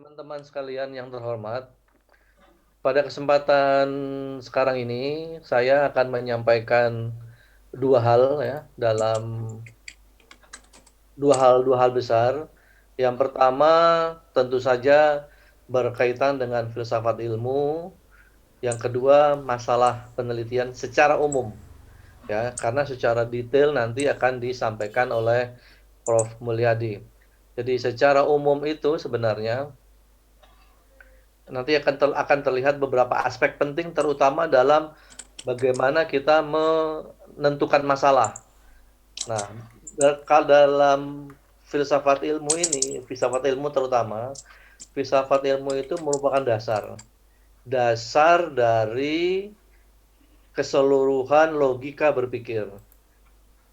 Teman-teman sekalian yang terhormat, pada kesempatan sekarang ini saya akan menyampaikan dua hal ya dalam dua hal besar. Yang pertama tentu saja berkaitan dengan filsafat ilmu, yang kedua masalah penelitian secara umum ya, karena secara detail nanti akan disampaikan oleh Prof. Mulyadi. Jadi secara umum itu sebenarnya nanti akan terlihat beberapa aspek penting terutama dalam bagaimana kita menentukan masalah. Nah, dalam filsafat ilmu terutama, filsafat ilmu itu merupakan dasar dari keseluruhan logika berpikir.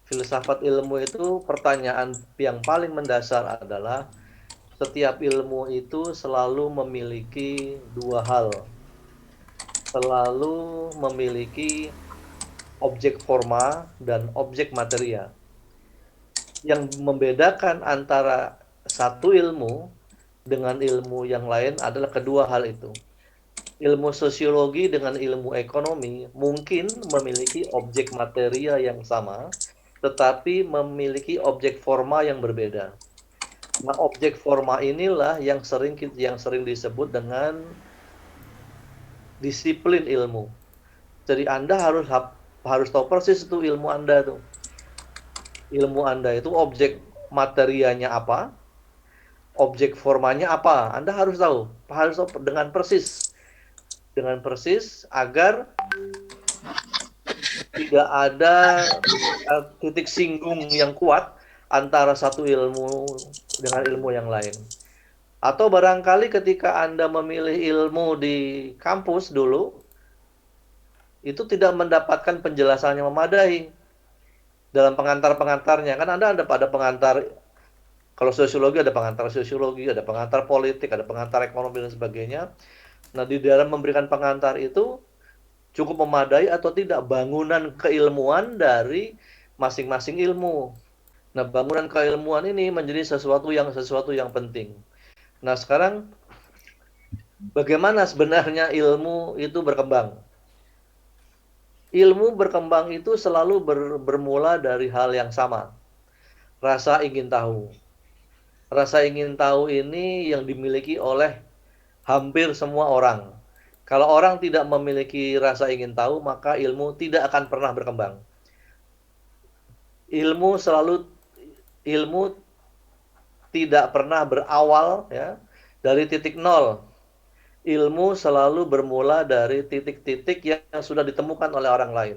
Filsafat ilmu itu pertanyaan yang paling mendasar adalah setiap ilmu itu selalu memiliki dua hal, selalu memiliki objek forma dan objek materia. Yang membedakan antara satu ilmu dengan ilmu yang lain adalah kedua hal itu. Ilmu sosiologi dengan ilmu ekonomi mungkin memiliki objek materia yang sama, tetapi memiliki objek forma yang berbeda. Nah, objek forma inilah yang sering disebut dengan disiplin ilmu. Jadi Anda harus tahu persis itu ilmu Anda tuh. Ilmu Anda itu objek materianya apa, objek formanya apa. Anda harus tahu dengan persis agar tidak ada titik singgung yang kuat antara satu ilmu dengan ilmu yang lain. Atau barangkali ketika Anda memilih ilmu di kampus dulu, itu tidak mendapatkan penjelasan yang memadai dalam pengantar-pengantarnya. Kan Anda ada pada pengantar, kalau sosiologi ada pengantar sosiologi, ada pengantar politik, ada pengantar ekonomi dan sebagainya. Nah, di dalam memberikan pengantar itu cukup memadai atau tidak bangunan keilmuan dari masing-masing ilmu. Nah, bangunan keilmuan ini menjadi sesuatu yang penting. Nah, sekarang bagaimana sebenarnya ilmu itu berkembang? Ilmu berkembang itu selalu bermula dari hal yang sama, rasa ingin tahu. Rasa ingin tahu ini yang dimiliki oleh hampir semua orang. Kalau orang tidak memiliki rasa ingin tahu, maka ilmu tidak akan pernah berkembang. Ilmu selalu ilmu tidak pernah berawal ya dari titik nol. Ilmu selalu bermula dari titik-titik yang sudah ditemukan oleh orang lain.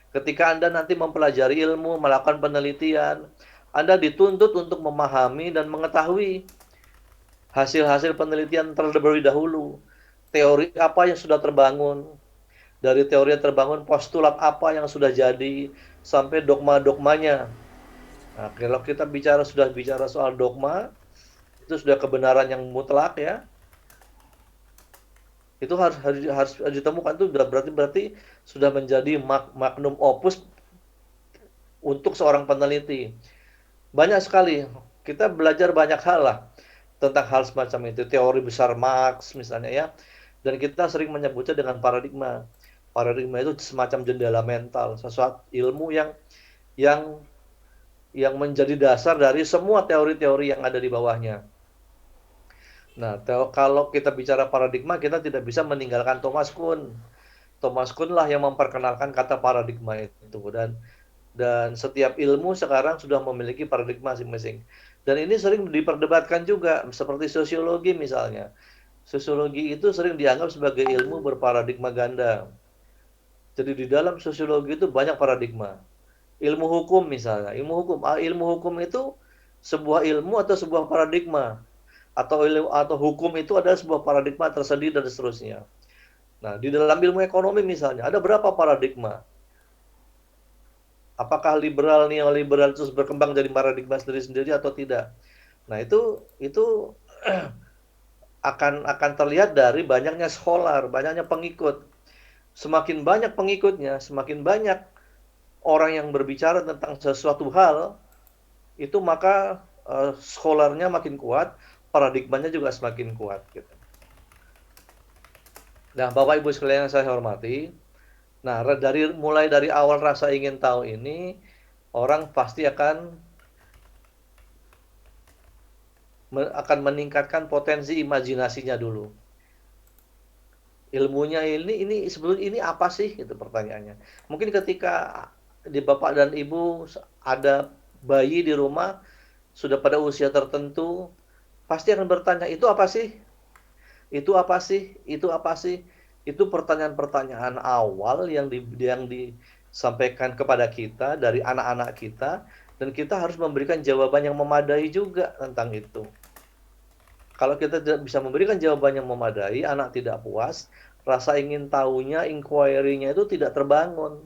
Ketika Anda nanti mempelajari ilmu, melakukan penelitian, Anda dituntut untuk memahami dan mengetahui hasil-hasil penelitian terlebih dahulu. Teori apa yang sudah terbangun, dari teori yang terbangun, postulat apa yang sudah jadi, sampai dogma-dogmanya. Nah, kalau kita sudah bicara soal dogma, itu sudah kebenaran yang mutlak ya. Itu harus ditemukan, itu berarti sudah menjadi magnum opus untuk seorang peneliti. Banyak sekali kita belajar banyak hal lah tentang hal semacam itu, teori besar Marx misalnya ya. Dan kita sering menyebutnya dengan paradigma. Paradigma itu semacam jendela mental, sesuatu ilmu yang yang menjadi dasar dari semua teori-teori yang ada di bawahnya. Nah, kalau kita bicara paradigma, kita tidak bisa meninggalkan Thomas Kuhn. Thomas Kuhn lah yang memperkenalkan kata paradigma itu, dan setiap ilmu sekarang sudah memiliki paradigma masing-masing. Dan ini sering diperdebatkan juga, seperti sosiologi misalnya. Sosiologi itu sering dianggap sebagai ilmu berparadigma ganda. Jadi di dalam sosiologi itu banyak paradigma. Ilmu hukum misalnya, ilmu hukum itu sebuah ilmu atau sebuah paradigma, atau hukum itu adalah sebuah paradigma tersendiri dan seterusnya. Nah, di dalam ilmu ekonomi misalnya, ada berapa paradigma? Apakah liberal, neoliberal terus berkembang jadi paradigma sendiri-sendiri atau tidak? Nah, itu akan terlihat dari banyaknya scholar, banyaknya pengikut. Semakin banyak pengikutnya, semakin banyak orang yang berbicara tentang sesuatu hal, itu maka scholarnya makin kuat, paradigmanya juga semakin kuat gitu. Nah, Bapak Ibu sekalian yang saya hormati, nah mulai dari awal rasa ingin tahu ini, orang pasti akan meningkatkan potensi imajinasinya dulu. Ilmunya ini sebetulnya ini apa sih? Itu pertanyaannya. Mungkin ketika di Bapak dan Ibu ada bayi di rumah sudah pada usia tertentu, pasti akan bertanya, "Itu apa sih? Itu apa sih? Itu apa sih?" Itu pertanyaan-pertanyaan awal yang disampaikan kepada kita dari anak-anak kita, dan kita harus memberikan jawaban yang memadai juga tentang itu. Kalau kita tidak bisa memberikan jawaban yang memadai, anak tidak puas, rasa ingin tahunya, inquiry-nya itu tidak terbangun.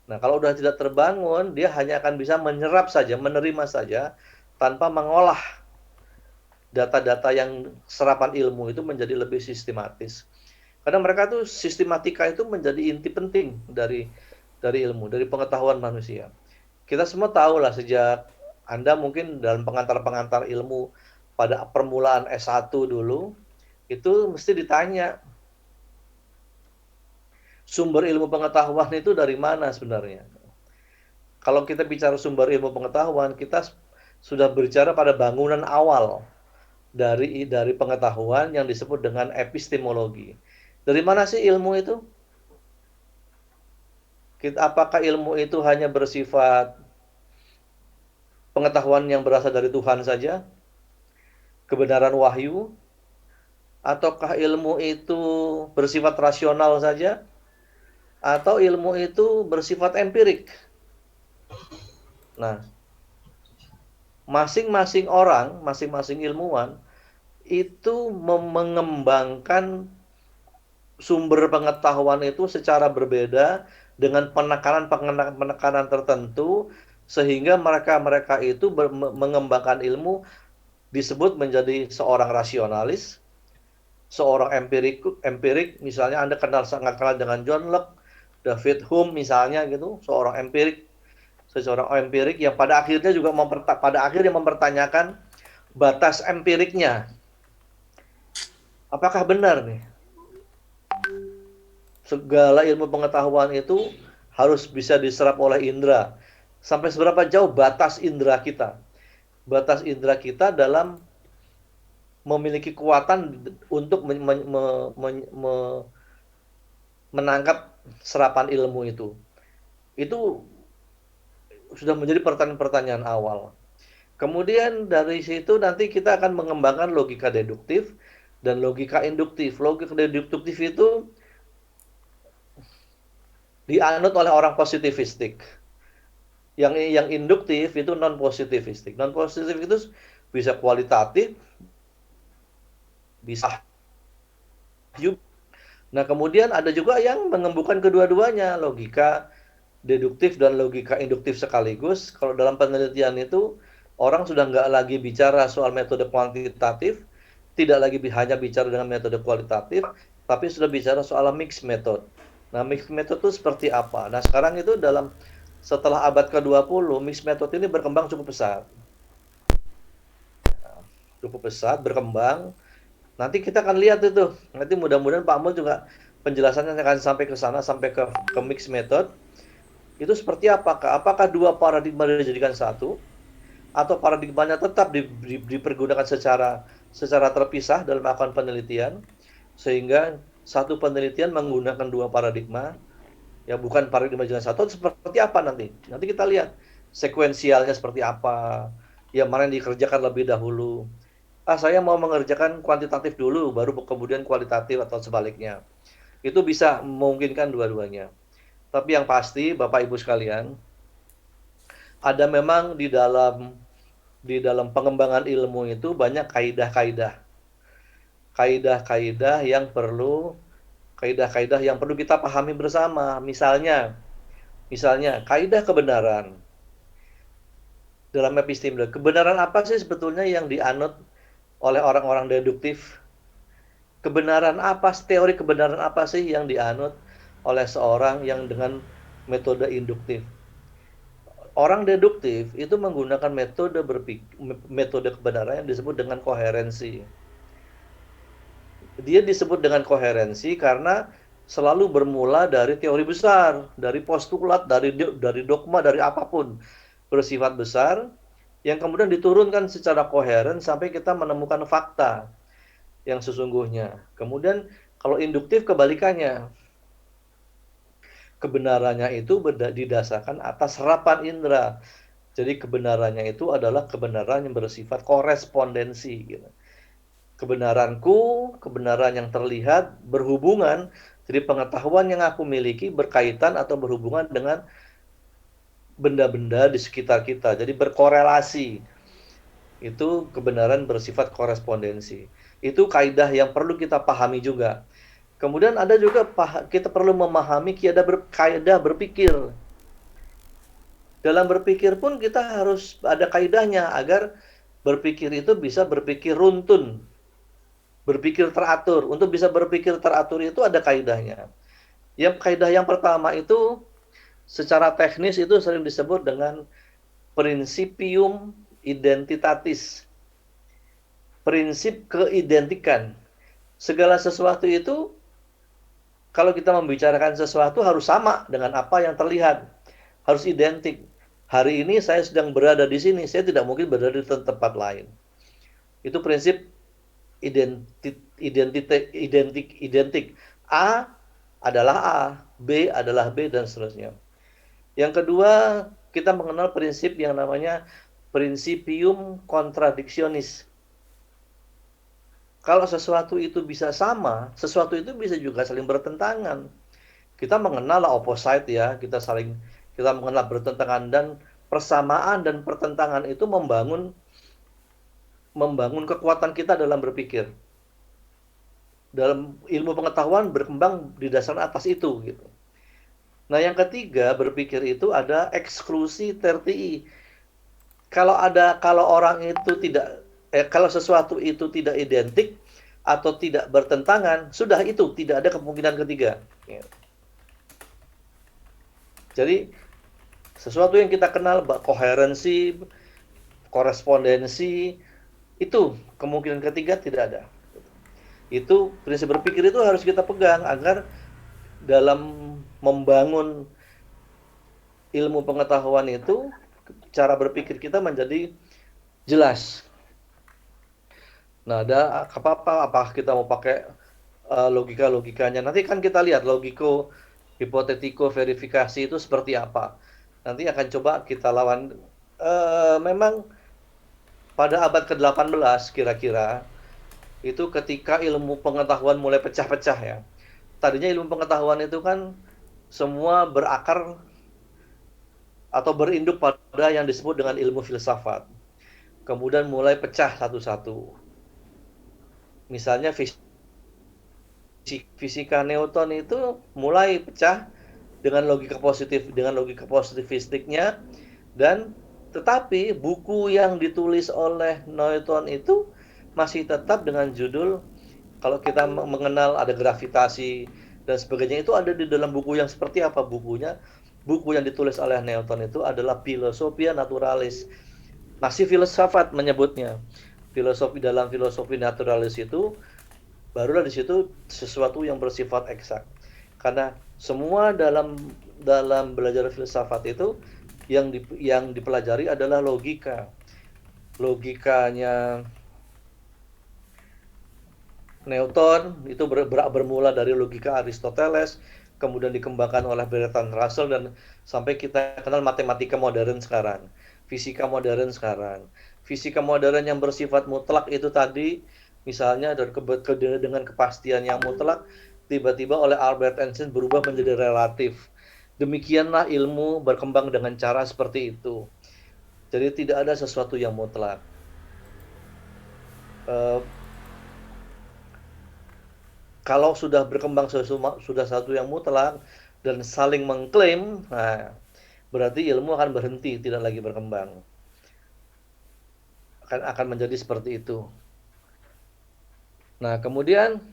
Nah, kalau udah tidak terbangun, dia hanya akan bisa menyerap saja, menerima saja, tanpa mengolah data-data yang serapan ilmu itu menjadi lebih sistematis. Karena mereka tuh sistematika itu menjadi inti penting dari ilmu, dari pengetahuan manusia. Kita semua tahu lah sejak Anda mungkin dalam pengantar-pengantar ilmu pada permulaan S1 dulu, itu mesti ditanya, sumber ilmu pengetahuan itu dari mana sebenarnya? Kalau kita bicara sumber ilmu pengetahuan, kita sudah berbicara pada bangunan awal dari pengetahuan yang disebut dengan epistemologi. Dari mana sih ilmu itu? Apakah ilmu itu hanya bersifat pengetahuan yang berasal dari Tuhan saja? Kebenaran wahyu? Ataukah ilmu itu bersifat rasional saja? Atau ilmu itu bersifat empirik? Nah, masing-masing orang, masing-masing ilmuwan itu mengembangkan sumber pengetahuan itu secara berbeda dengan penekanan tertentu, sehingga mereka itu mengembangkan ilmu disebut menjadi seorang rasionalis, seorang empirik, misalnya Anda sangat kenal dengan John Locke, David Hume misalnya gitu, seorang empirik yang pada akhirnya juga mempertanyakan batas empiriknya. Apakah benar nih segala ilmu pengetahuan itu harus bisa diserap oleh indera? Sampai seberapa jauh batas indera kita? Batas indera kita dalam memiliki kekuatan untuk menangkap serapan ilmu itu. Itu sudah menjadi pertanyaan-pertanyaan awal. Kemudian dari situ nanti kita akan mengembangkan logika deduktif dan logika induktif. Logika deduktif itu dianut oleh orang positivistik. Yang induktif itu non positivistik. Non positif itu bisa kualitatif, bisa juga. Nah, kemudian ada juga yang mengembukan kedua-duanya, logika deduktif dan logika induktif sekaligus. Kalau dalam penelitian itu orang sudah nggak lagi bicara soal metode kuantitatif, tidak lagi hanya bicara dengan metode kualitatif, tapi sudah bicara soal mixed method. Nah, mixed method itu seperti apa? Nah, sekarang itu setelah abad ke-20, mixed method ini berkembang cukup pesat. Cukup pesat, berkembang. Nanti kita akan lihat itu. Nanti mudah-mudahan Pak Mul juga penjelasannya akan sampai ke sana, sampai ke mixed method. Itu seperti apakah? Apakah dua paradigma dijadikan satu? Atau paradigmanya tetap dipergunakan secara terpisah dalam melakukan penelitian, sehingga satu penelitian menggunakan dua paradigma, ya bukan paradigma jalan satu, seperti apa nanti? Nanti kita lihat sekuensialnya seperti apa, yang mana yang dikerjakan lebih dahulu. Saya mau mengerjakan kuantitatif dulu, baru kemudian kualitatif atau sebaliknya. Itu bisa memungkinkan dua-duanya. Tapi yang pasti, Bapak Ibu sekalian, ada memang di dalam pengembangan ilmu itu banyak kaidah-kaidah. Kaidah-kaidah yang perlu kita pahami bersama. Misalnya kaidah kebenaran. Dalam epistemologi, kebenaran apa sih sebetulnya yang dianut oleh orang-orang deduktif? Teori kebenaran apa sih yang dianut oleh seorang yang dengan metode induktif? Orang deduktif itu menggunakan metode kebenaran yang disebut dengan koherensi. Dia disebut dengan koherensi karena selalu bermula dari teori besar, dari postulat, dari dogma, dari apapun bersifat besar yang kemudian diturunkan secara koheren sampai kita menemukan fakta yang sesungguhnya. Kemudian kalau induktif kebalikannya. Kebenarannya itu didasarkan atas serapan indera. Jadi kebenarannya itu adalah kebenaran yang bersifat korespondensi gitu. Kebenaranku, kebenaran yang terlihat berhubungan, jadi pengetahuan yang aku miliki berkaitan atau berhubungan dengan benda-benda di sekitar kita. Jadi berkorelasi. Itu kebenaran bersifat korespondensi. Itu kaidah yang perlu kita pahami juga. Kemudian ada juga kita perlu memahami kaidah berpikir. Dalam berpikir pun kita harus ada kaidahnya agar berpikir itu bisa berpikir runtun, berpikir teratur. Untuk bisa berpikir teratur itu ada kaidahnya. Yang kaidah yang pertama itu secara teknis itu sering disebut dengan principium identitatis. Prinsip keidentikan. Segala sesuatu itu kalau kita membicarakan sesuatu harus sama dengan apa yang terlihat. Harus identik. Hari ini saya sedang berada di sini, saya tidak mungkin berada di tempat lain. Itu prinsip identik. A adalah A, B adalah B, dan seterusnya. Yang kedua, kita mengenal prinsip yang namanya principium contradictionis. Kalau sesuatu itu bisa sama, sesuatu itu bisa juga saling bertentangan. Kita mengenal opposite ya, kita mengenal bertentangan, dan persamaan dan pertentangan itu membangun kekuatan kita dalam berpikir. Dalam ilmu pengetahuan berkembang di dasar atas itu gitu. Nah, yang ketiga, berpikir itu ada eksklusi tertii. Kalau orang itu kalau sesuatu itu tidak identik atau tidak bertentangan, sudah itu tidak ada kemungkinan ketiga. Jadi sesuatu yang kita kenal koherensi, korespondensi, itu kemungkinan ketiga tidak ada. Itu prinsip berpikir itu harus kita pegang agar dalam membangun ilmu pengetahuan itu cara berpikir kita menjadi jelas. Nah, ada apakah kita mau pakai logikanya? Nanti kan kita lihat logiko, hipotetiko, verifikasi itu seperti apa. Nanti akan coba kita lawan. Memang pada abad ke-18 kira-kira itu ketika ilmu pengetahuan mulai pecah-pecah ya. Tadinya ilmu pengetahuan itu kan semua berakar atau berinduk pada yang disebut dengan ilmu filsafat. Kemudian mulai pecah satu-satu. Misalnya fisika Newton itu mulai pecah dengan logika positivistiknya, dan tetapi buku yang ditulis oleh Newton itu masih tetap dengan judul, kalau kita mengenal ada gravitasi dan sebagainya, itu ada di dalam buku yang seperti apa bukunya. Buku yang ditulis oleh Newton itu adalah Philosophia Naturalis. Masih filsafat menyebutnya. Dalam filosofi naturalis itu barulah di situ sesuatu yang bersifat eksak. Karena semua dalam belajar filsafat itu yang dipelajari adalah logika. Logikanya Newton itu bermula dari logika Aristoteles, kemudian dikembangkan oleh Bertrand Russell, dan sampai kita kenal matematika modern sekarang, fisika modern sekarang. Fisika modern yang bersifat mutlak itu tadi, misalnya dengan kepastian yang mutlak, tiba-tiba oleh Albert Einstein berubah menjadi relatif. Demikianlah ilmu berkembang dengan cara seperti itu. Jadi tidak ada sesuatu yang mutlak. Kalau sudah berkembang sudah satu yang mutlak dan saling mengklaim, nah berarti ilmu akan berhenti, tidak lagi berkembang. Akan menjadi seperti itu. Nah, kemudian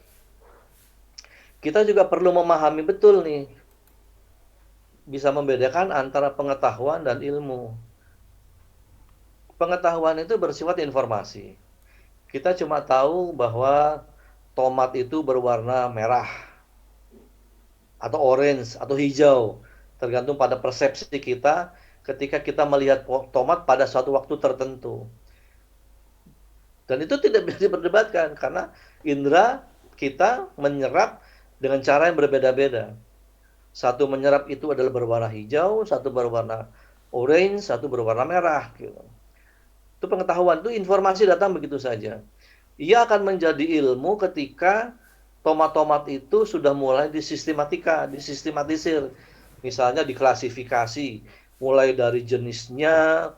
kita juga perlu memahami betul nih bisa membedakan antara pengetahuan dan ilmu. Pengetahuan itu bersifat informasi. Kita cuma tahu bahwa tomat itu berwarna merah atau orange atau hijau, tergantung pada persepsi kita ketika kita melihat tomat pada suatu waktu tertentu. Dan itu tidak bisa diperdebatkan karena indera kita menyerap dengan cara yang berbeda-beda. Satu menyerap itu adalah berwarna hijau, satu berwarna orange, satu berwarna merah gitu. Itu pengetahuan, itu informasi datang begitu saja. Ia akan menjadi ilmu ketika tomat-tomat itu sudah mulai disistematisir. Misalnya diklasifikasi, mulai dari jenisnya,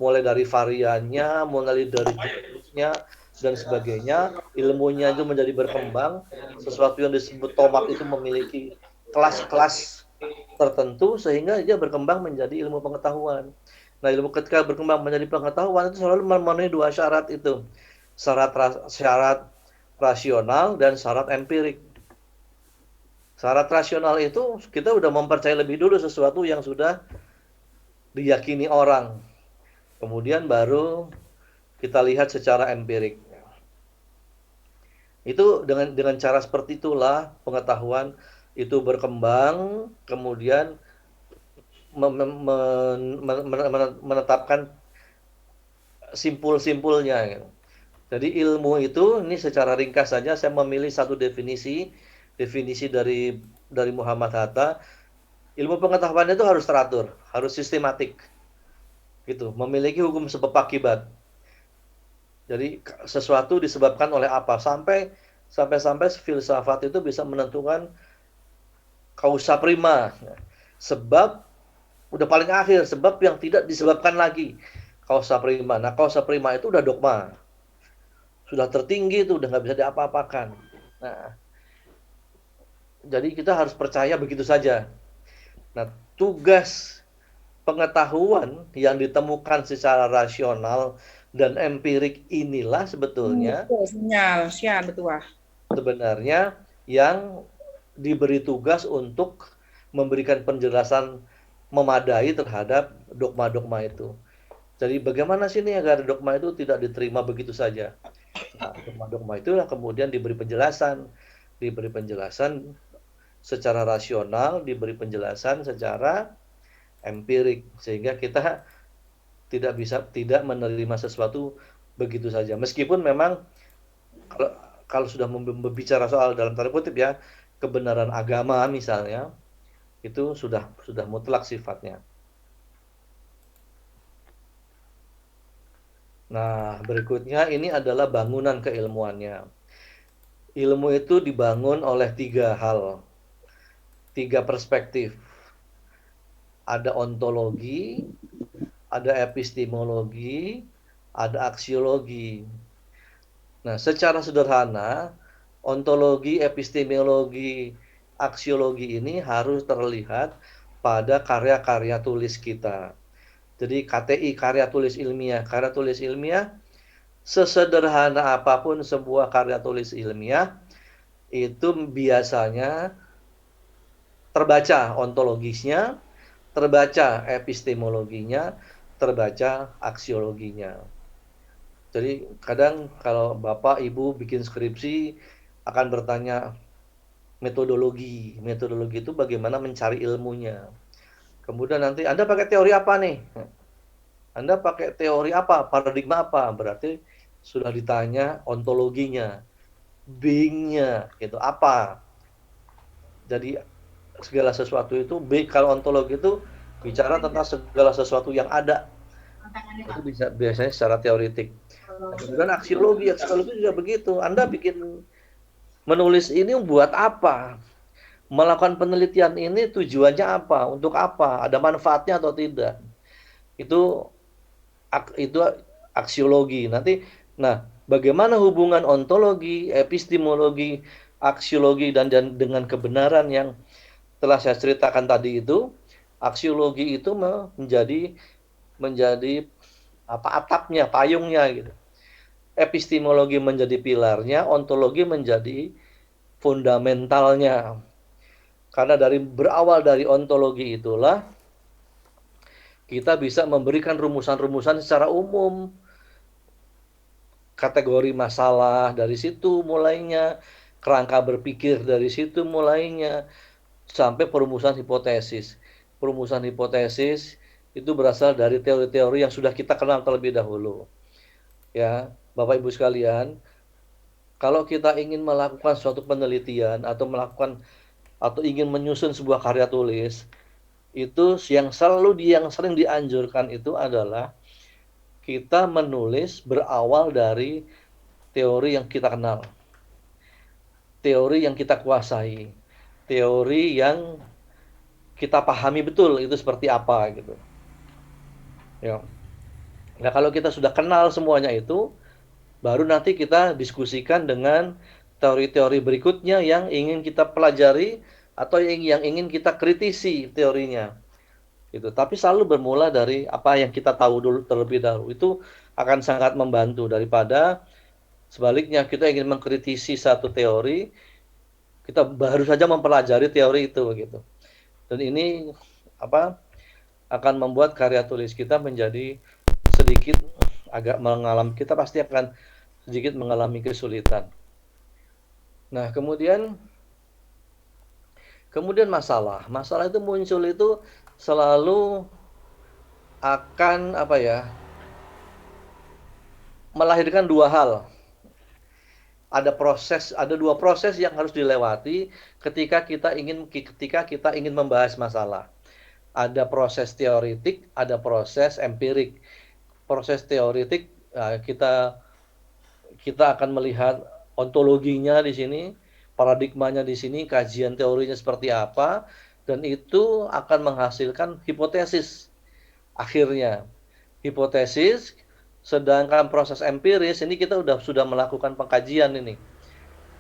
mulai dari variannya, mulai dari jenisnya, dan sebagainya. Ilmunya itu menjadi berkembang. Sesuatu yang disebut tomat itu memiliki kelas-kelas tertentu sehingga dia berkembang menjadi ilmu pengetahuan. Nah, ilmu ketika berkembang menjadi pengetahuan itu selalu memenuhi dua syarat itu. Syarat rasional dan syarat empirik. Syarat rasional itu kita udah mempercayai lebih dulu sesuatu yang sudah diyakini orang. Kemudian baru kita lihat secara empirik. Itu dengan cara seperti itulah pengetahuan itu berkembang, kemudian menetapkan simpul-simpulnya gitu. Jadi ilmu itu ini secara ringkas saja saya memilih satu definisi dari Muhammad Hatta. Ilmu pengetahuan itu harus teratur, harus sistematik. Gitu, memiliki hukum sebab akibat. Jadi sesuatu disebabkan oleh apa sampai filsafat itu bisa menentukan causa prima. Sebab udah paling akhir, sebab yang tidak disebabkan lagi. Causa prima. Nah, causa prima itu udah dogma. Sudah tertinggi itu udah nggak bisa diapa-apakan. Nah, jadi kita harus percaya begitu saja. Nah, tugas pengetahuan yang ditemukan secara rasional dan empirik inilah sebetulnya Sinyal, siap betul. sebenarnya yang diberi tugas untuk memberikan penjelasan memadai terhadap dogma-dogma itu. Jadi bagaimana sih ini agar dogma itu tidak diterima begitu saja? Nah, dogma-dogma itulah kemudian diberi penjelasan secara rasional, diberi penjelasan secara empirik, sehingga kita tidak menerima sesuatu begitu saja. Meskipun memang kalau, kalau sudah berbicara soal dalam tanda kutip ya kebenaran agama misalnya, itu sudah mutlak sifatnya. Nah, berikutnya ini adalah bangunan keilmuannya. Ilmu itu dibangun oleh tiga hal, tiga perspektif. Ada ontologi, ada epistemologi, ada aksiologi. Nah, secara sederhana, ontologi, epistemologi, aksiologi ini harus terlihat pada karya-karya tulis kita. Jadi KTI, karya tulis ilmiah. Karya tulis ilmiah, sesederhana apapun sebuah karya tulis ilmiah, itu biasanya terbaca ontologisnya, terbaca epistemologinya, terbaca aksiologinya. Jadi kadang kalau Bapak Ibu bikin skripsi akan bertanya metodologi. Metodologi itu bagaimana mencari ilmunya. Kemudian nanti Anda pakai teori apa nih? Anda pakai teori apa? Paradigma apa? Berarti sudah ditanya ontologinya, being-nya gitu. Apa? Jadi segala sesuatu itu kalau ontologi itu bicara tentang segala sesuatu yang ada. Itu bisa biasanya secara teoritik. Nah, kemudian aksiologi juga begitu. Anda bikin menulis ini buat apa? Melakukan penelitian ini tujuannya apa? Untuk apa? Ada manfaatnya atau tidak? Itu aksiologi. Nah, bagaimana hubungan ontologi, epistemologi, aksiologi dan dengan kebenaran yang telah saya ceritakan tadi itu? Aksiologi itu menjadi apa atapnya, payungnya gitu. Epistemologi menjadi pilarnya, ontologi menjadi fundamentalnya. Karena berawal dari ontologi itulah kita bisa memberikan rumusan-rumusan secara umum, kategori masalah dari situ mulainya, kerangka berpikir dari situ mulainya, sampai perumusan hipotesis. Perumusan hipotesis itu berasal dari teori-teori yang sudah kita kenal terlebih dahulu. Ya, Bapak Ibu sekalian, kalau kita ingin melakukan suatu penelitian atau ingin menyusun sebuah karya tulis, itu yang sering dianjurkan itu adalah kita menulis berawal dari teori yang kita kenal, teori yang kita kuasai, teori yang kita pahami betul itu seperti apa gitu. Ya. Nah, kalau kita sudah kenal semuanya itu, baru nanti kita diskusikan dengan teori-teori berikutnya yang ingin kita pelajari atau yang ingin kita kritisi teorinya. Gitu. Tapi selalu bermula dari apa yang kita tahu dulu terlebih dahulu. Itu akan sangat membantu daripada sebaliknya kita ingin mengkritisi satu teori, kita baru saja mempelajari teori itu gitu. Dan ini apa akan membuat karya tulis kita menjadi sedikit kita pasti akan sedikit mengalami kesulitan. Nah, kemudian masalah itu muncul itu selalu akan melahirkan dua hal. Ada dua proses yang harus dilewati ketika kita ingin membahas masalah. Ada proses teoritik, ada proses empirik. Proses teoritik kita akan melihat ontologinya di sini, paradigmanya di sini, kajian teorinya seperti apa, dan itu akan menghasilkan hipotesis akhirnya. Hipotesis, sedangkan proses empiris ini kita sudah melakukan pengkajian ini.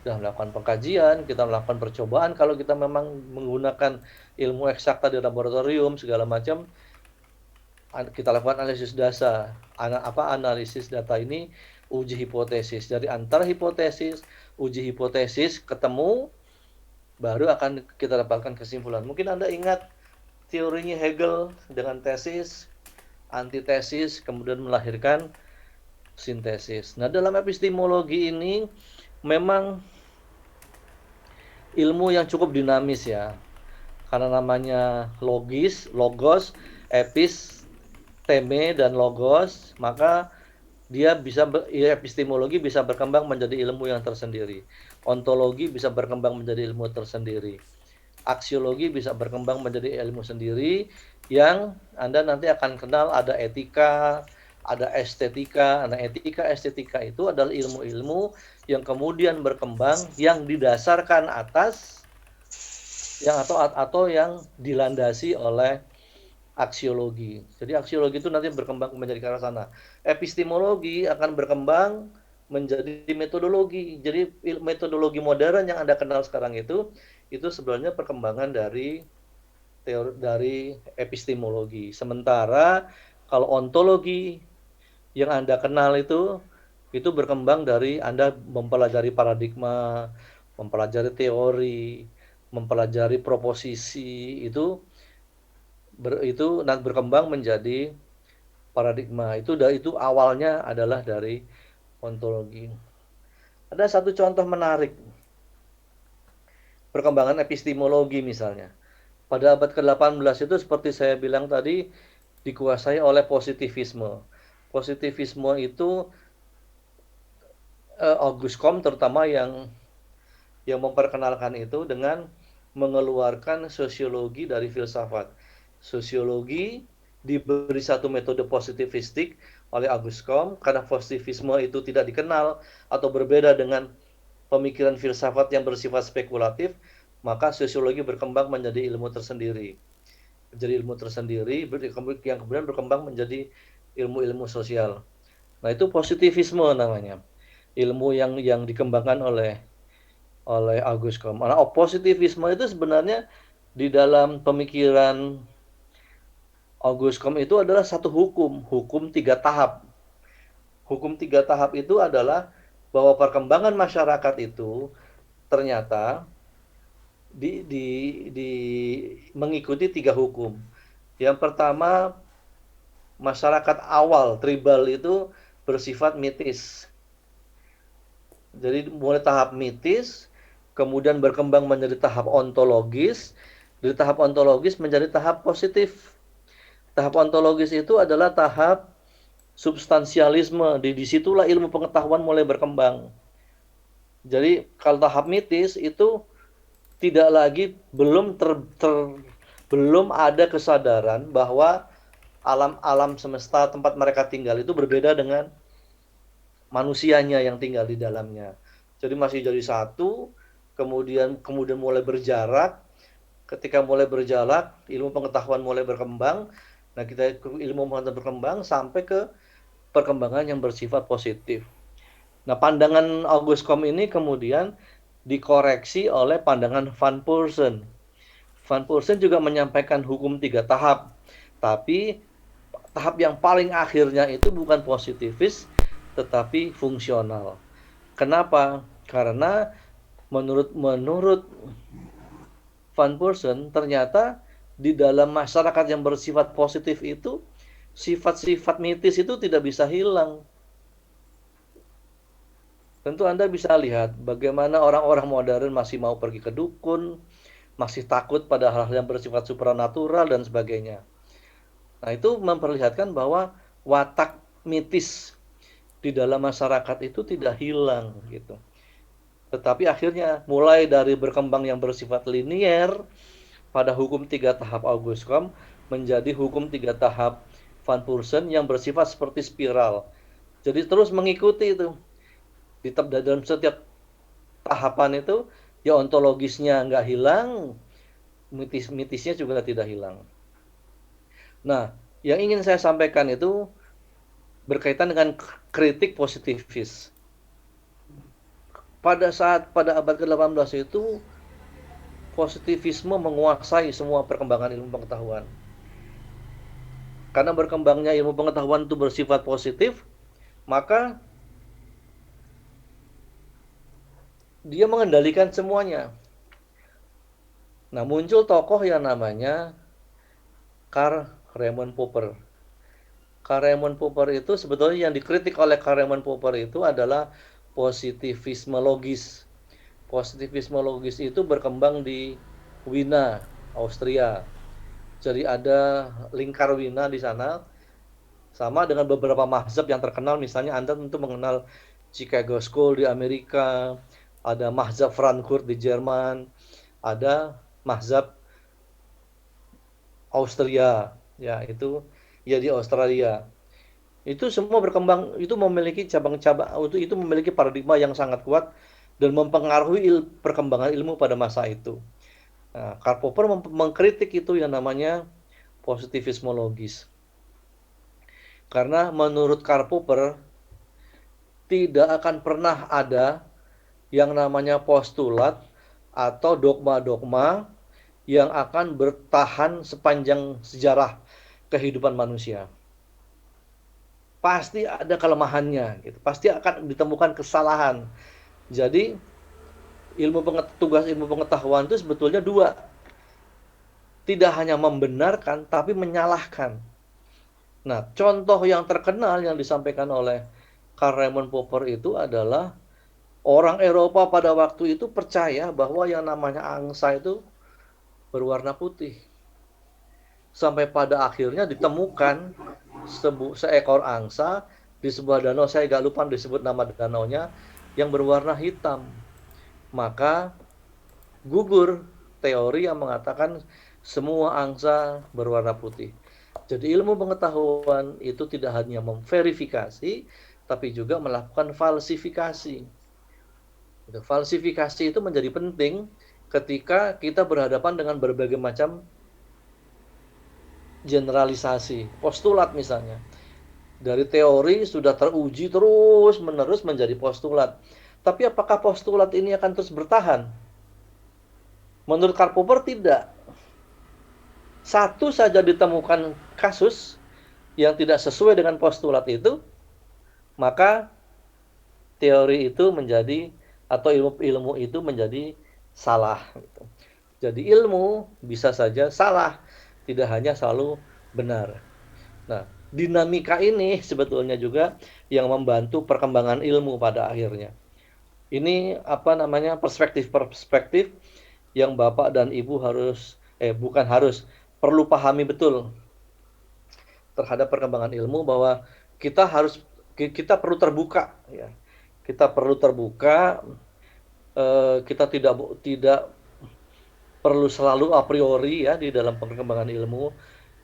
Sudah melakukan pengkajian, kita melakukan percobaan kalau kita memang menggunakan ilmu eksakta di laboratorium segala macam, kita lakukan analisis data. Analisis data ini uji hipotesis. Dari antara uji hipotesis ketemu, baru akan kita dapatkan kesimpulan. Mungkin Anda ingat teorinya Hegel dengan tesis, antitesis, kemudian melahirkan sintesis. Nah, dalam epistemologi ini memang ilmu yang cukup dinamis ya. Karena namanya logos, episteme dan logos, maka epistemologi bisa berkembang menjadi ilmu yang tersendiri. Ontologi bisa berkembang menjadi ilmu tersendiri. Aksiologi bisa berkembang menjadi ilmu sendiri yang Anda nanti akan kenal ada etika, ada estetika. Nah, etika, estetika itu adalah ilmu-ilmu yang kemudian berkembang yang didasarkan atas atau yang dilandasi oleh aksiologi. Jadi aksiologi itu nanti berkembang menjadi ke arah sana. Epistemologi akan berkembang menjadi metodologi. Jadi metodologi modern yang Anda kenal sekarang itu sebenarnya perkembangan dari epistemologi. Sementara kalau ontologi yang Anda kenal itu berkembang dari Anda mempelajari paradigma, mempelajari teori, mempelajari proposisi itu berkembang menjadi paradigma. Itu awalnya adalah dari ontologi. Ada satu contoh menarik perkembangan epistemologi misalnya. Pada abad ke-18 itu seperti saya bilang tadi dikuasai oleh positivisme. Positivisme itu Auguste Comte terutama yang memperkenalkan itu dengan mengeluarkan sosiologi dari filsafat. Sosiologi diberi satu metode positivistik oleh Auguste Comte karena positivisme itu tidak dikenal atau berbeda dengan pemikiran filsafat yang bersifat spekulatif, maka sosiologi berkembang menjadi ilmu tersendiri. Jadi ilmu tersendiri yang kemudian berkembang menjadi ilmu-ilmu sosial. Nah, itu positivisme namanya. Ilmu yang dikembangkan oleh Auguste Comte. Nah, positivisme itu sebenarnya di dalam pemikiran Auguste Comte itu adalah satu hukum 3 tahap. Hukum 3 tahap itu adalah bahwa perkembangan masyarakat itu ternyata di mengikuti 3 hukum. Yang pertama, masyarakat awal tribal itu bersifat mitis. Jadi mulai tahap mitis, kemudian berkembang menjadi tahap ontologis, dari tahap ontologis menjadi tahap positif. Tahap ontologis itu adalah tahap substansialisme. Disitulah ilmu pengetahuan mulai berkembang. Jadi kalau tahap mitis itu tidak lagi belum ada kesadaran bahwa alam semesta tempat mereka tinggal itu berbeda dengan manusianya yang tinggal di dalamnya. Jadi masih jadi satu, kemudian mulai berjarak. Ketika mulai berjarak, ilmu pengetahuan mulai berkembang. Nah, ilmu pengetahuan berkembang sampai ke perkembangan yang bersifat positif. Nah, pandangan August Comte ini kemudian dikoreksi oleh pandangan Van Persson. Van Persson juga menyampaikan hukum 3 tahap, tapi tahap yang paling akhirnya itu bukan positivis, tetapi fungsional. Kenapa? Karena menurut Van Persson ternyata di dalam masyarakat yang bersifat positif itu sifat-sifat mitis itu tidak bisa hilang. Tentu Anda bisa lihat bagaimana orang-orang modern masih mau pergi ke dukun, masih takut pada hal-hal yang bersifat supranatural dan sebagainya. Nah, itu memperlihatkan bahwa watak mitis di dalam masyarakat itu tidak hilang gitu. Tetapi akhirnya mulai dari berkembang yang bersifat linier pada hukum 3 tahap August Comte menjadi hukum 3 tahap Van Persson yang bersifat seperti spiral. Jadi terus mengikuti itu. Di dalam setiap tahapan itu ya ontologisnya nggak hilang, mitisnya juga tidak hilang. Nah, yang ingin saya sampaikan itu berkaitan dengan kritik positivis. Pada abad ke-18 itu positivisme menguasai semua perkembangan ilmu pengetahuan. Karena berkembangnya ilmu pengetahuan itu bersifat positif, maka dia mengendalikan semuanya. Nah, muncul tokoh yang namanya Karl Raimund Popper. Karl Raimund Popper itu sebetulnya yang dikritik oleh Karl Raimund Popper itu adalah positivisme logis. Positivisme logis itu berkembang di Wina, Austria. Jadi ada lingkar Wina di sana, sama dengan beberapa mazhab yang terkenal. Misalnya Anda tentu mengenal Chicago School di Amerika, ada mazhab Frankfurt di Jerman, ada mazhab Austria, ya itu ya di Australia. Itu semua berkembang, itu memiliki cabang-cabang, itu memiliki paradigma yang sangat kuat dan mempengaruhi perkembangan ilmu pada masa itu. Nah, Karl Popper mengkritik itu yang namanya positivisme logis. Karena menurut Karl Popper tidak akan pernah ada yang namanya postulat atau dogma-dogma yang akan bertahan sepanjang sejarah kehidupan manusia. Pasti ada kelemahannya, gitu. Pasti akan ditemukan kesalahan. Jadi tugas ilmu pengetahuan itu sebetulnya dua. Tidak hanya membenarkan, tapi menyalahkan. Nah, contoh yang terkenal yang disampaikan oleh Karl Raimund Popper itu adalah orang Eropa pada waktu itu percaya bahwa yang namanya angsa itu berwarna putih. Sampai pada akhirnya ditemukan seekor angsa di sebuah danau, saya agak lupa disebut nama danaunya, yang berwarna hitam. Maka gugur teori yang mengatakan semua angsa berwarna putih. Jadi ilmu pengetahuan itu tidak hanya memverifikasi, tapi juga melakukan falsifikasi. Falsifikasi itu menjadi penting ketika kita berhadapan dengan berbagai macam generalisasi, postulat misalnya. Dari teori sudah teruji terus-menerus menjadi postulat. Tapi apakah postulat ini akan terus bertahan? Menurut Karl Popper tidak. Satu saja ditemukan kasus yang tidak sesuai dengan postulat itu, maka teori itu menjadi atau ilmu itu menjadi salah. Jadi ilmu bisa saja salah, tidak hanya selalu benar. Nah, dinamika ini sebetulnya juga yang membantu perkembangan ilmu pada akhirnya. Ini apa namanya, perspektif-perspektif yang Bapak dan Ibu harus bukan harus, perlu pahami betul terhadap perkembangan ilmu, bahwa kita perlu terbuka ya. Kita perlu terbuka, kita tidak perlu selalu a priori ya di dalam perkembangan ilmu,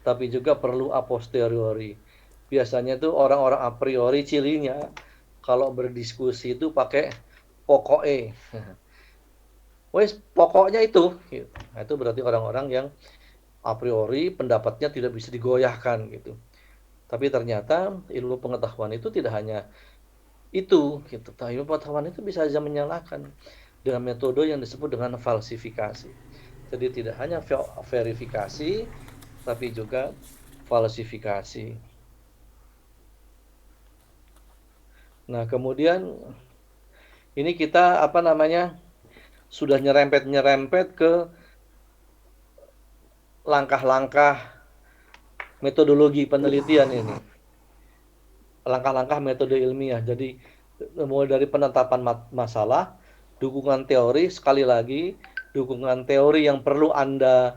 tapi juga perlu a posteriori. Biasanya itu orang-orang a priori cirinya kalau berdiskusi itu pakai pokoknya. Wes pokoknya itu gitu. Nah, itu berarti orang-orang yang a priori pendapatnya tidak bisa digoyahkan gitu. Tapi ternyata ilmu pengetahuan itu tidak hanya itu gitu. Ilmu pengetahuan itu bisa saja menyalahkan dengan metode yang disebut dengan falsifikasi. Jadi tidak hanya verifikasi, tapi juga falsifikasi. Nah, kemudian ini kita apa namanya, sudah nyerempet ke langkah-langkah metodologi penelitian ini. Langkah-langkah metode ilmiah. Jadi mulai dari penetapan masalah, dukungan teori, sekali lagi dukungan teori yang perlu Anda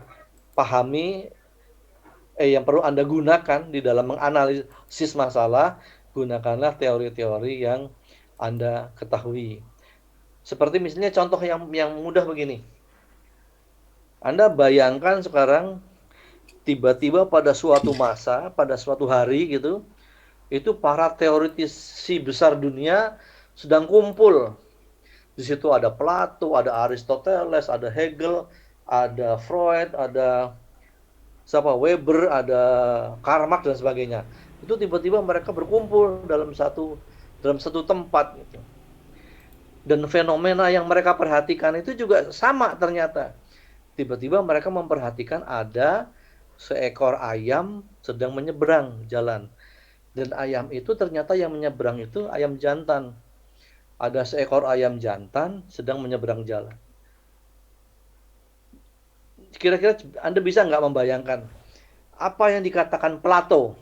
pahami, yang perlu Anda gunakan di dalam menganalisis masalah, gunakanlah teori-teori yang Anda ketahui. Seperti misalnya contoh yang mudah begini. Anda bayangkan sekarang tiba-tiba pada suatu masa, pada suatu hari gitu, itu para teoritisi besar dunia sedang kumpul. Di situ ada Plato, ada Aristoteles, ada Hegel, ada Freud, ada Weber, ada Karl Marx dan sebagainya. Itu tiba-tiba mereka berkumpul dalam satu tempat gitu. Dan fenomena yang mereka perhatikan itu juga sama ternyata. Tiba-tiba mereka memperhatikan ada seekor ayam sedang menyeberang jalan. Dan ayam itu ternyata yang menyeberang itu ayam jantan. Ada seekor ayam jantan sedang menyeberang jalan. Kira-kira Anda bisa nggak membayangkan apa yang dikatakan Plato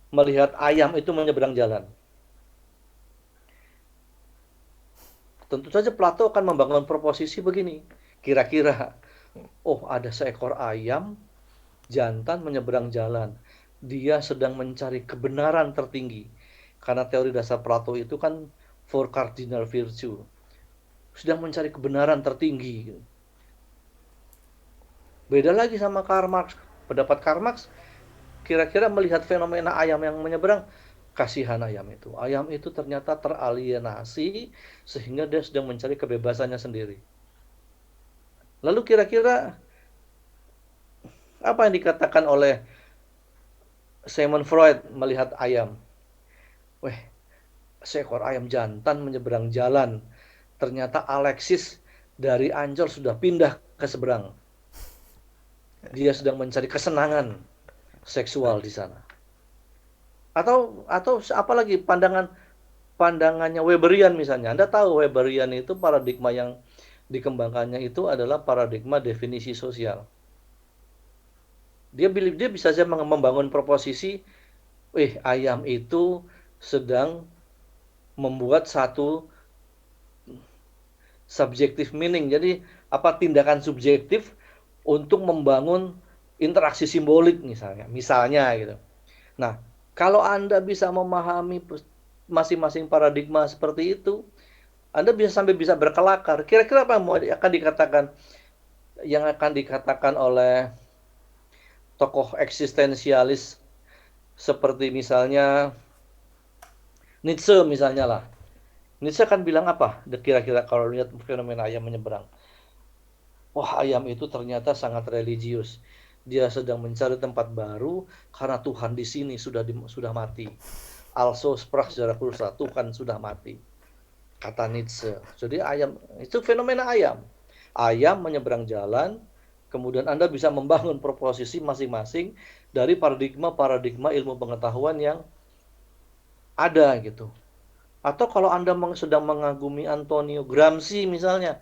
melihat ayam itu menyeberang jalan? Tentu saja Plato akan membangun proposisi begini. Kira-kira, oh ada seekor ayam jantan menyeberang jalan. Dia sedang mencari kebenaran tertinggi. Karena teori dasar Plato itu kan four cardinal virtue. Sedang mencari kebenaran tertinggi. Beda lagi sama Karl Marx. Pendapat Karl Marx, kira-kira melihat fenomena ayam yang menyeberang, kasihan ayam itu. Ayam itu ternyata teralienasi sehingga dia sedang mencari kebebasannya sendiri. Lalu kira-kira apa yang dikatakan oleh Sigmund Freud melihat ayam? Weh, seekor ayam jantan menyeberang jalan. Ternyata Alexis dari Ancol sudah pindah ke seberang. Dia sedang mencari kesenangan seksual di sana. Atau apalagi pandangannya Weberian misalnya. Anda tahu Weberian itu paradigma yang dikembangkannya itu adalah paradigma definisi sosial. Dia bisa saja membangun proposisi, ayam itu sedang membuat satu subjective meaning. Jadi tindakan subjektif untuk membangun interaksi simbolik misalnya gitu. Nah, kalau Anda bisa memahami masing-masing paradigma seperti itu, Anda sampai bisa berkelakar. Kira-kira apa yang akan dikatakan oleh tokoh eksistensialis seperti misalnya Nietzsche misalnya lah. Nietzsche akan bilang apa? Kira-kira kalau lihat fenomena ayam menyeberang. Wah, ayam itu ternyata sangat religius. Dia sedang mencari tempat baru karena Tuhan di sini sudah mati. Also sprach Zarathustra, Tuhan sudah mati. Kata Nietzsche. Jadi ayam itu fenomena ayam. Ayam menyeberang jalan, kemudian Anda bisa membangun proposisi masing-masing dari paradigma ilmu pengetahuan yang ada gitu. Atau kalau Anda sedang mengagumi Antonio Gramsci misalnya,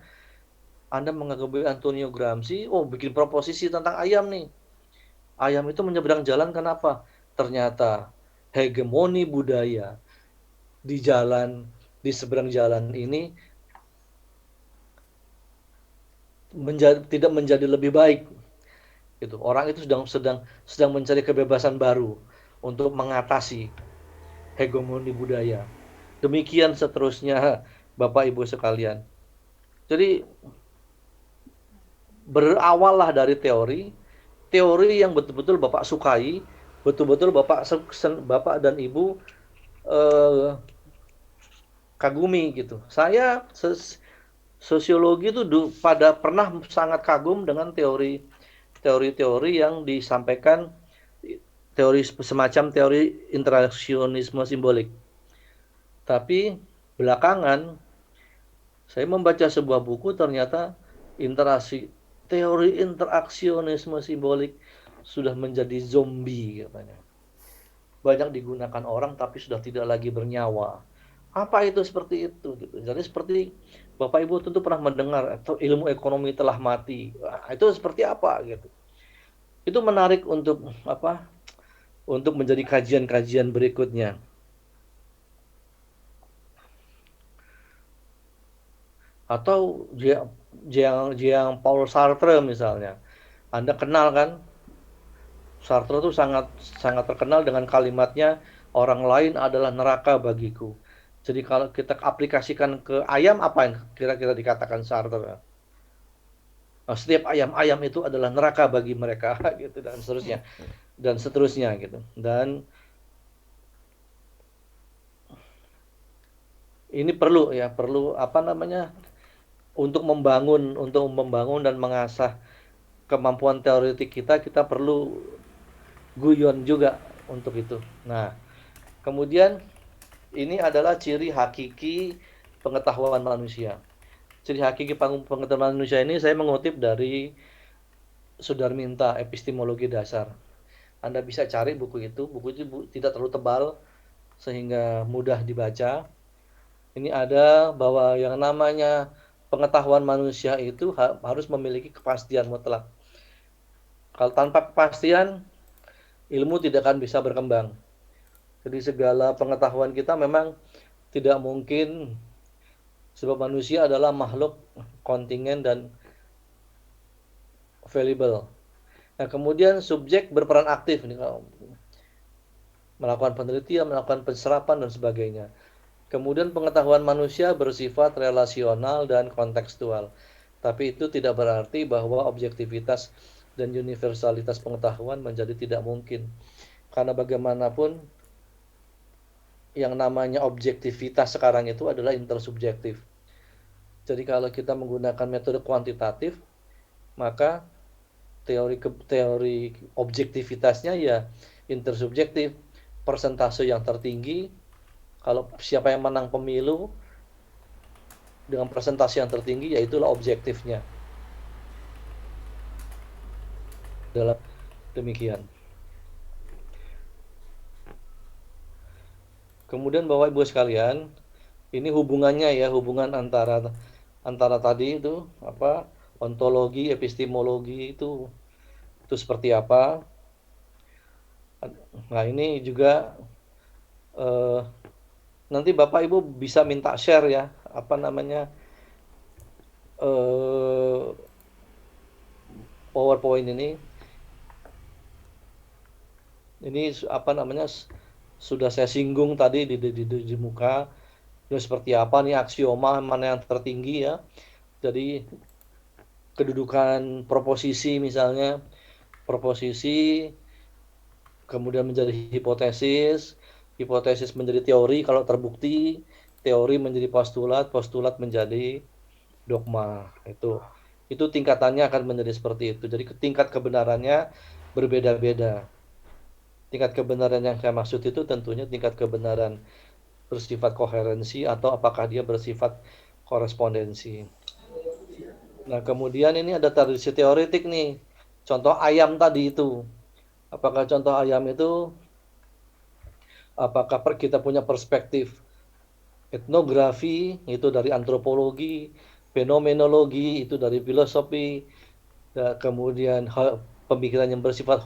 Anda mengagumi Antonio Gramsci, oh bikin proposisi tentang ayam nih. Ayam itu menyeberang jalan kenapa? Ternyata hegemoni budaya di jalan, di seberang jalan ini tidak menjadi lebih baik. Gitu. Orang itu sedang mencari kebebasan baru untuk mengatasi hegemoni budaya. Demikian seterusnya, Bapak Ibu sekalian. Jadi berawallah dari teori yang betul-betul Bapak sukai, betul-betul Bapak dan Ibu eh, kagumi gitu. Saya sosiologi itu pernah sangat kagum dengan teori-teori yang disampaikan, teori semacam teori interaksionisme simbolik. Tapi belakangan saya membaca sebuah buku, ternyata teori interaksionisme simbolik sudah menjadi zombie katanya. Banyak digunakan orang tapi sudah tidak lagi bernyawa. Apa itu seperti itu gitu. Jadi seperti Bapak Ibu tentu pernah mendengar atau ilmu ekonomi telah mati. Nah, itu seperti apa gitu. Itu menarik untuk apa? Untuk menjadi kajian-kajian berikutnya. Atau Jean Paul Sartre misalnya. Anda kenal kan? Sartre itu sangat sangat terkenal dengan kalimatnya, orang lain adalah neraka bagiku. Jadi kalau kita aplikasikan ke ayam, apa yang kira-kira dikatakan Sartre? Nah, setiap ayam-ayam itu adalah neraka bagi mereka gitu, dan seterusnya gitu. Dan ini perlu apa namanya, untuk membangun dan mengasah kemampuan teoretik kita perlu guyon juga untuk itu. Nah, kemudian ini adalah ciri hakiki pengetahuan manusia. Ciri hakiki pengetahuan manusia ini saya mengutip dari Sudarminta, Epistemologi Dasar. Anda bisa cari buku itu. Buku itu tidak terlalu tebal sehingga mudah dibaca. Ini ada bahwa yang namanya pengetahuan manusia itu harus memiliki kepastian mutlak. Kalau tanpa kepastian, ilmu tidak akan bisa berkembang. Jadi segala pengetahuan kita memang tidak mungkin, sebab manusia adalah makhluk kontingen dan valuable. Nah, kemudian subjek berperan aktif nih, melakukan penelitian, melakukan penserapan dan sebagainya. Kemudian pengetahuan manusia bersifat relasional dan kontekstual. Tapi itu tidak berarti bahwa objektivitas dan universalitas pengetahuan menjadi tidak mungkin. Karena bagaimanapun yang namanya objektivitas sekarang itu adalah intersubjektif. Jadi kalau kita menggunakan metode kuantitatif, maka teori objektivitasnya ya intersubjektif, persentase yang tertinggi. Kalau siapa yang menang pemilu dengan persentase yang tertinggi, yaitulah objektifnya. Dalam demikian. Kemudian Bapak Ibu sekalian, ini hubungannya ya, hubungan antara tadi itu apa? Ontologi, epistemologi itu seperti apa? Nah, ini juga nanti Bapak Ibu bisa minta share ya, apa namanya? PowerPoint ini apa namanya, sudah saya singgung tadi di muka. Ini seperti apa nih aksioma mana yang tertinggi ya. Jadi kedudukan proposisi misalnya, proposisi kemudian menjadi hipotesis, hipotesis menjadi teori kalau terbukti, teori menjadi postulat, postulat menjadi dogma. Itu tingkatannya akan menjadi seperti itu. Jadi tingkat kebenarannya berbeda-beda. Tingkat kebenaran yang saya maksud itu tentunya tingkat kebenaran bersifat koherensi atau apakah dia bersifat korespondensi. Nah, kemudian ini ada tradisi teoretik nih. Contoh ayam tadi itu. Apakah contoh ayam itu, apakah kita punya perspektif etnografi, itu dari antropologi, fenomenologi itu dari filosofi, kemudian pemikiran yang bersifat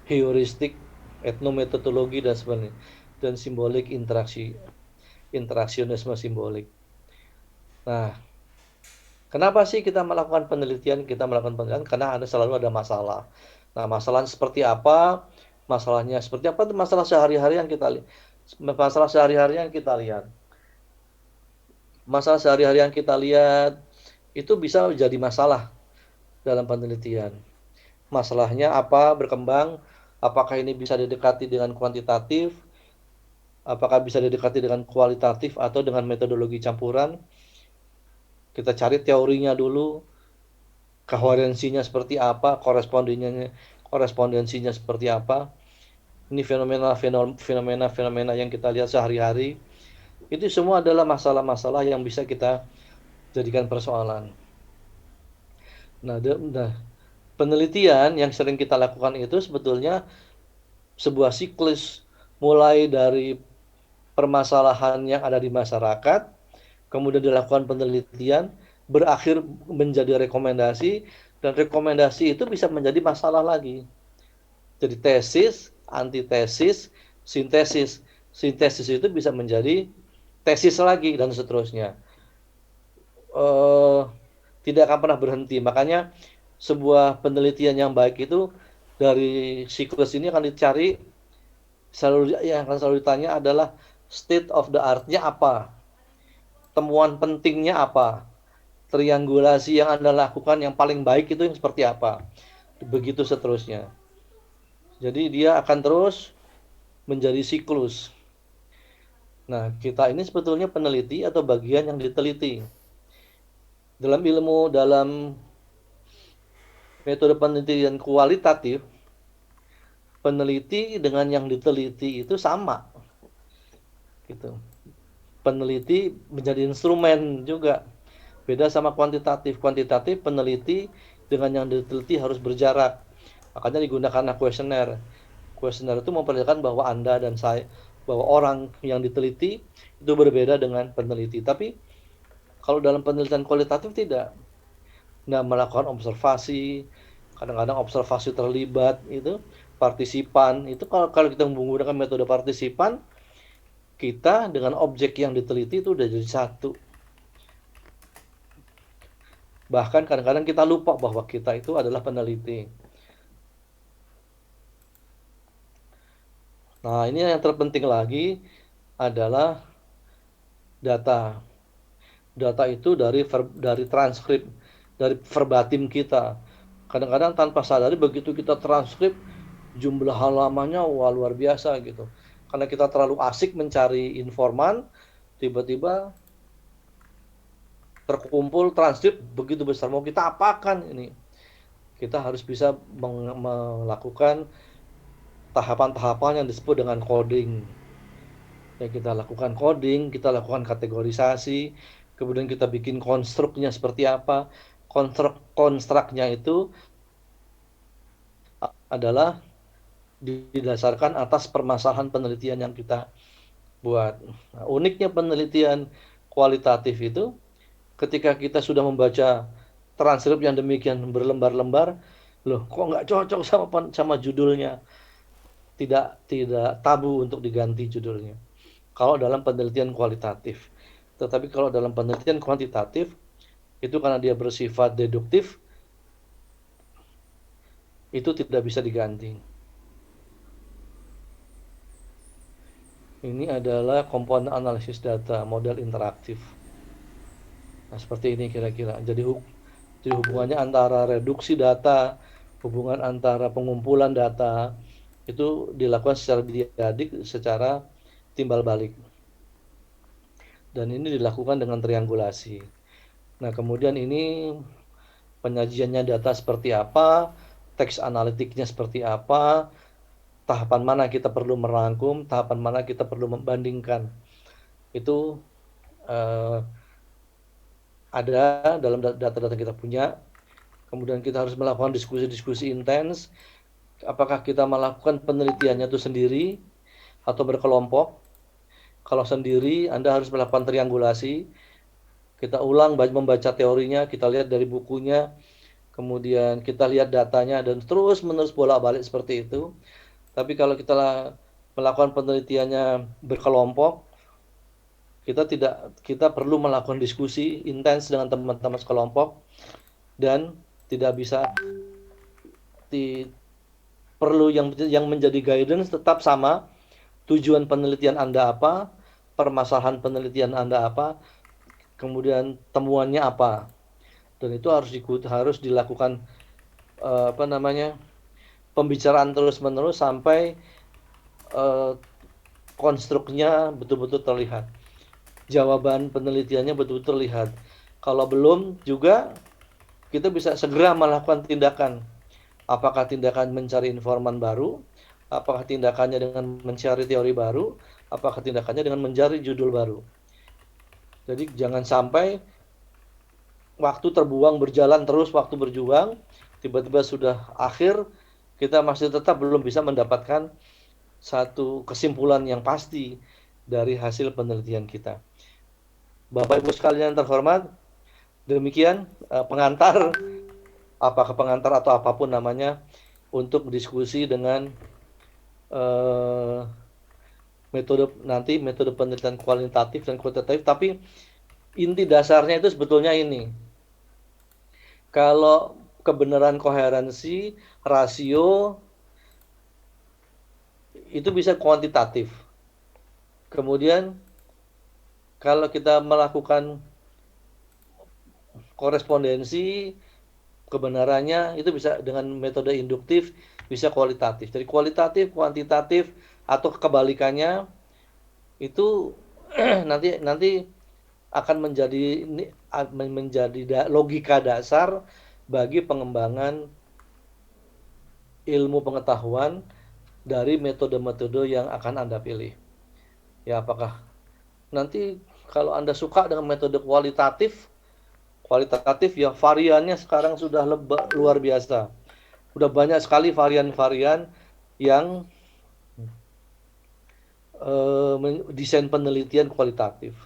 heuristik, etnometodologi dan sebagainya, dan simbolik interaksionisme simbolik. Nah, kenapa sih kita melakukan penelitian? Kita melakukan penelitian karena selalu ada masalah. Nah, masalahnya seperti apa? Masalahnya seperti apa? Itu masalah sehari-hari yang kita lihat. Masalah sehari-hari yang kita lihat. Masalah sehari-hari yang kita lihat itu bisa jadi masalah dalam penelitian. Masalahnya apa? Berkembang. Apakah ini bisa didekati dengan kuantitatif? Apakah bisa didekati dengan kualitatif atau dengan metodologi campuran? Kita cari teorinya dulu, koherensinya seperti apa, korespondensinya seperti apa. Ini fenomena yang kita lihat sehari-hari. Itu semua adalah masalah-masalah yang bisa kita jadikan persoalan. Nah, penelitian yang sering kita lakukan itu sebetulnya sebuah siklus, mulai dari permasalahan yang ada di masyarakat, kemudian dilakukan penelitian, berakhir menjadi rekomendasi, dan rekomendasi itu bisa menjadi masalah lagi. Jadi tesis, antitesis, sintesis. Sintesis itu bisa menjadi tesis lagi, dan seterusnya. Tidak akan pernah berhenti. Makanya sebuah penelitian yang baik itu dari siklus ini akan dicari, yang akan selalu ditanya adalah state of the art-nya apa, temuan pentingnya apa, triangulasi yang Anda lakukan yang paling baik itu yang seperti apa, begitu seterusnya. Jadi dia akan terus menjadi siklus. Nah, kita ini sebetulnya peneliti atau bagian yang diteliti. Dalam metode penelitian kualitatif, peneliti dengan yang diteliti itu sama. Gitu. Peneliti menjadi instrumen juga. Beda sama kuantitatif. Kuantitatif peneliti dengan yang diteliti harus berjarak. Makanya digunakan kuesioner. Kuesioner itu memperlihatkan bahwa Anda dan saya, bahwa orang yang diteliti itu berbeda dengan peneliti. Tapi kalau dalam penelitian kualitatif tidak. Nah, melakukan observasi, kadang-kadang observasi terlibat itu partisipan. Itu kalau kita menggunakan metode partisipan, kita dengan objek yang diteliti itu udah jadi satu. Bahkan kadang-kadang kita lupa bahwa kita itu adalah peneliti. Nah, ini yang terpenting lagi adalah data. Data itu dari transkrip, dari verbatim kita. Kadang-kadang tanpa sadari begitu kita transkrip, jumlah halamannya wah luar biasa gitu. Karena kita terlalu asik mencari informan, tiba-tiba terkumpul transkrip begitu besar. Mau kita apakan ini? Kita harus bisa melakukan tahapan-tahapan yang disebut dengan coding. Ya, kita lakukan coding, kita lakukan kategorisasi, kemudian kita bikin konstruknya seperti apa. Konstruknya itu adalah didasarkan atas permasalahan penelitian yang kita buat. Nah, uniknya penelitian kualitatif itu, ketika kita sudah membaca transkrip yang demikian berlembar-lembar, loh kok nggak cocok sama judulnya, tidak tabu untuk diganti judulnya. Kalau dalam penelitian kualitatif, tetapi kalau dalam penelitian kuantitatif itu karena dia bersifat deduktif, itu tidak bisa diganti. Ini adalah komponen analisis data, model interaktif. Nah, seperti ini kira-kira. Jadi hubungannya antara reduksi data, hubungan antara pengumpulan data, itu dilakukan secara diadik, secara timbal balik. Dan ini dilakukan dengan triangulasi. Nah, kemudian ini penyajiannya data seperti apa, teks analitiknya seperti apa, tahapan mana kita perlu merangkum, tahapan mana kita perlu membandingkan. Itu ada dalam data-data kita punya. Kemudian kita harus melakukan diskusi-diskusi intens. Apakah kita melakukan penelitiannya itu sendiri atau berkelompok? Kalau sendiri, Anda harus melakukan triangulasi. Kita ulang membaca teorinya, kita lihat dari bukunya, kemudian kita lihat datanya, dan terus-menerus bolak-balik seperti itu. Tapi kalau kita melakukan penelitiannya berkelompok, kita perlu melakukan diskusi intens dengan teman-teman sekelompok, dan tidak bisa perlu yang menjadi guidance tetap sama, tujuan penelitian Anda apa, permasalahan penelitian Anda apa, kemudian temuannya apa, dan itu harus dilakukan pembicaraan terus-menerus sampai konstruknya betul-betul terlihat, jawaban penelitiannya betul-betul terlihat. Kalau belum juga, kita bisa segera melakukan tindakan. Apakah tindakan mencari informan baru, apakah tindakannya dengan mencari teori baru, apakah tindakannya dengan mencari judul baru. Jadi jangan sampai waktu terbuang, berjalan terus, waktu berjuang, tiba-tiba sudah akhir, kita masih tetap belum bisa mendapatkan satu kesimpulan yang pasti dari hasil penelitian kita. Bapak Ibu sekalian terhormat, demikian pengantar, apakah pengantar atau apapun namanya, untuk diskusi dengan metode penelitian kualitatif dan kuantitatif. Tapi inti dasarnya itu sebetulnya ini. Kalau kebenaran koherensi, rasio, itu bisa kuantitatif. Kemudian kalau kita melakukan korespondensi, kebenarannya itu bisa dengan metode induktif, bisa kualitatif. Jadi kualitatif, kuantitatif, atau kebalikannya itu nanti akan menjadi logika dasar bagi pengembangan ilmu pengetahuan dari metode-metode yang akan Anda pilih. Ya, apakah nanti kalau Anda suka dengan metode kualitatif ya variannya sekarang sudah luar biasa. Udah banyak sekali varian-varian yang desain penelitian kualitatif.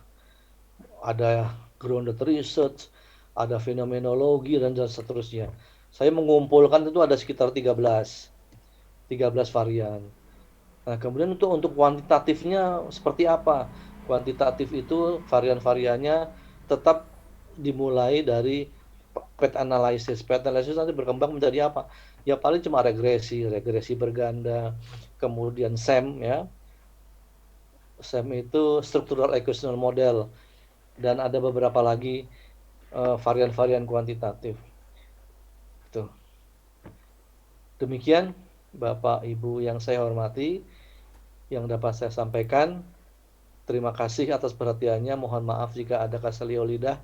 Ada grounded research, ada fenomenologi, dan seterusnya. Saya mengumpulkan itu ada sekitar 13 varian. Nah, kemudian untuk kuantitatifnya seperti apa? Kuantitatif itu varian-variannya tetap dimulai dari path analysis. Path analysis nanti berkembang menjadi apa? Ya paling cuma regresi berganda, kemudian SEM ya. SEM itu Structural Equational Model, dan ada beberapa lagi varian-varian kuantitatif. Tuh. Demikian Bapak Ibu yang saya hormati, yang dapat saya sampaikan. Terima kasih atas perhatiannya. Mohon maaf jika ada keselio lidah.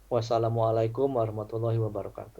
Wassalamualaikum warahmatullahi wabarakatuh.